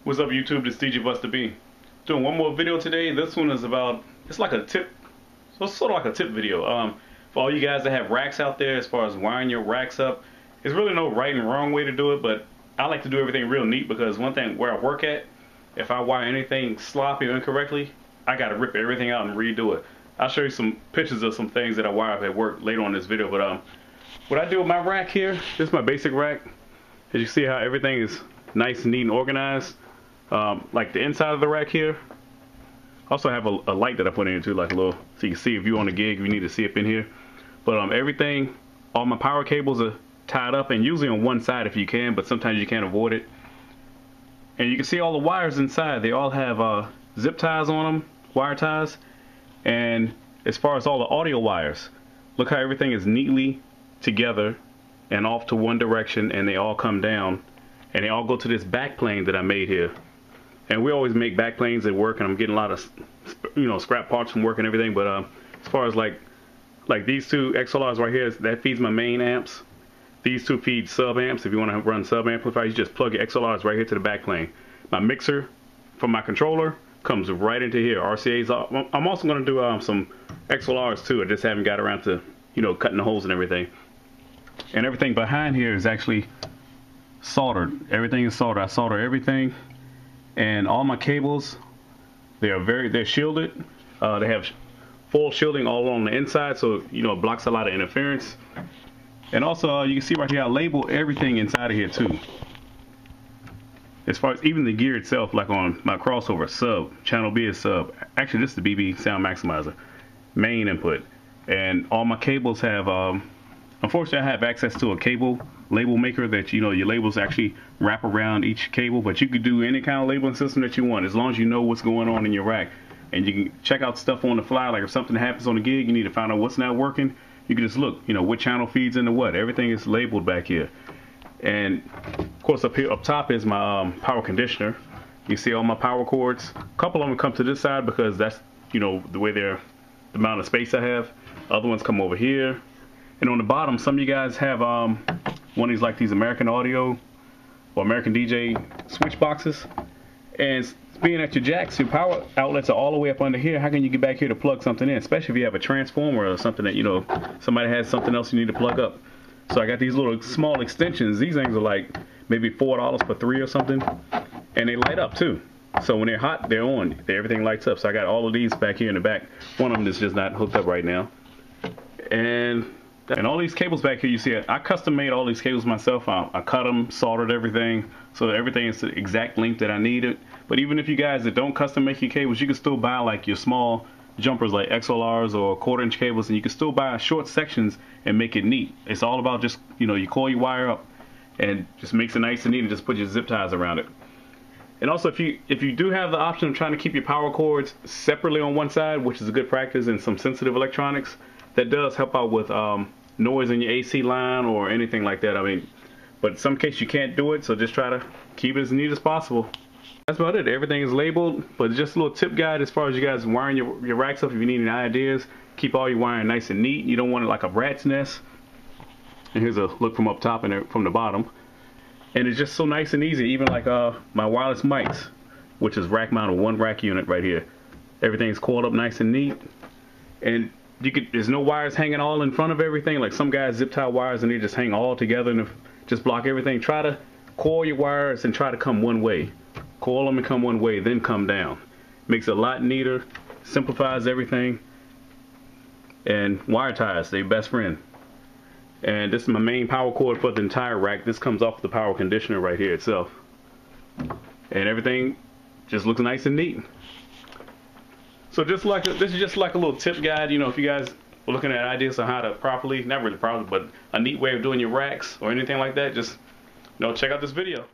What's up YouTube, this DJ Busta B. Doing one more video today. This one is about, it's like a tip, so it's sort of like a tip video. For all you guys that have racks out there, as far as wiring your racks up, there's really no right and wrong way to do it, but I like to do everything real neat because one thing where I work at, if I wire anything sloppy or incorrectly, I gotta rip everything out and redo it. I'll show you some pictures of some things that I wire up at work later on in this video, but what I do with my rack here, this is my basic rack. As you see how everything is nice and neat and organized. Like the inside of the rack here. Also have a light that I put in too, like a little, so you can see if you're on a gig, you need to see up in here. But everything, all my power cables are tied up, and usually on one side if you can, but sometimes you can't avoid it. And you can see all the wires inside. They all have zip ties on them, wire ties. And as far as all the audio wires, look how everything is neatly together and off to one direction, and they all come down, and they all go to this back plane that I made here. And we always make back planes at work, and I'm getting a lot of, scrap parts from work and everything. But as far as like these two XLRs right here, that feeds my main amps. These two feed sub amps. If you want to run sub amplifiers, you just plug your XLRs right here to the back plane. My mixer from my controller comes right into here. RCA's. I'm also going to do some XLRs too. I just haven't got around to cutting the holes and everything. And everything behind here is actually soldered. Everything is soldered. I solder everything. And all my cables, they're shielded. They have full shielding all on the inside, so it blocks a lot of interference. And also you can see right here, I label everything inside of here too. As far as even the gear itself, like on my crossover sub, channel B is sub. Actually, this is the BB sound maximizer, main input. And all my cables have, unfortunately, I have access to a cable label maker that your labels actually wrap around each cable, but you could do any kind of labeling system that you want as long as you know what's going on in your rack. And you can check out stuff on the fly, like if something happens on the gig, you need to find out what's not working, you can just look, what channel feeds into what. Everything is labeled back here. And of course up here, up top is my power conditioner. You see all my power cords. A couple of them come to this side because that's, the way the amount of space I have. Other ones come over here. And on the bottom, some of you guys have one of these, like these American Audio or American DJ switch boxes. And being at your jacks, your power outlets are all the way up under here. How can you get back here to plug something in? Especially if you have a transformer or something that, somebody has something else you need to plug up. So I got these little small extensions. These things are like maybe $4 for 3 or something. And they light up too. So when they're hot, they're on. Everything lights up. So I got all of these back here in the back. One of them is just not hooked up right now. And all these cables back here, you see, I custom made all these cables myself. I cut them, soldered everything, so that everything is the exact length that I needed. But even if you guys that don't custom make your cables, you can still buy like your small jumpers like XLRs or 1/4-inch cables, and you can still buy short sections and make it neat. It's all about just, you coil your wire up and just makes it nice and neat, and just put your zip ties around it. And also, if you do have the option of trying to keep your power cords separately on one side, which is a good practice in some sensitive electronics, that does help out with noise in your AC line or anything like that. But in some case you can't do it, so just try to keep it as neat as possible. That's about it. Everything is labeled, but just a little tip guide as far as you guys wiring your racks up. If you need any ideas, keep all your wiring nice and neat. You don't want it like a rat's nest. And here's a look from up top and from the bottom. And it's just so nice and easy. Even like my wireless mics, which is rack mounted, one rack unit right here. Everything's coiled up nice and neat. And there's no wires hanging all in front of everything. Like some guys zip tie wires and they just hang all together and just block everything. Try to coil your wires and try to come one way. Coil them and come one way, then come down. Makes it a lot neater, simplifies everything. And wire ties, they're best friend. And this is my main power cord for the entire rack. This comes off the power conditioner right here itself. And everything just looks nice and neat. So this is just like a little tip guide, if you guys are looking at ideas on how to properly, not really properly, but a neat way of doing your racks or anything like that, just check out this video.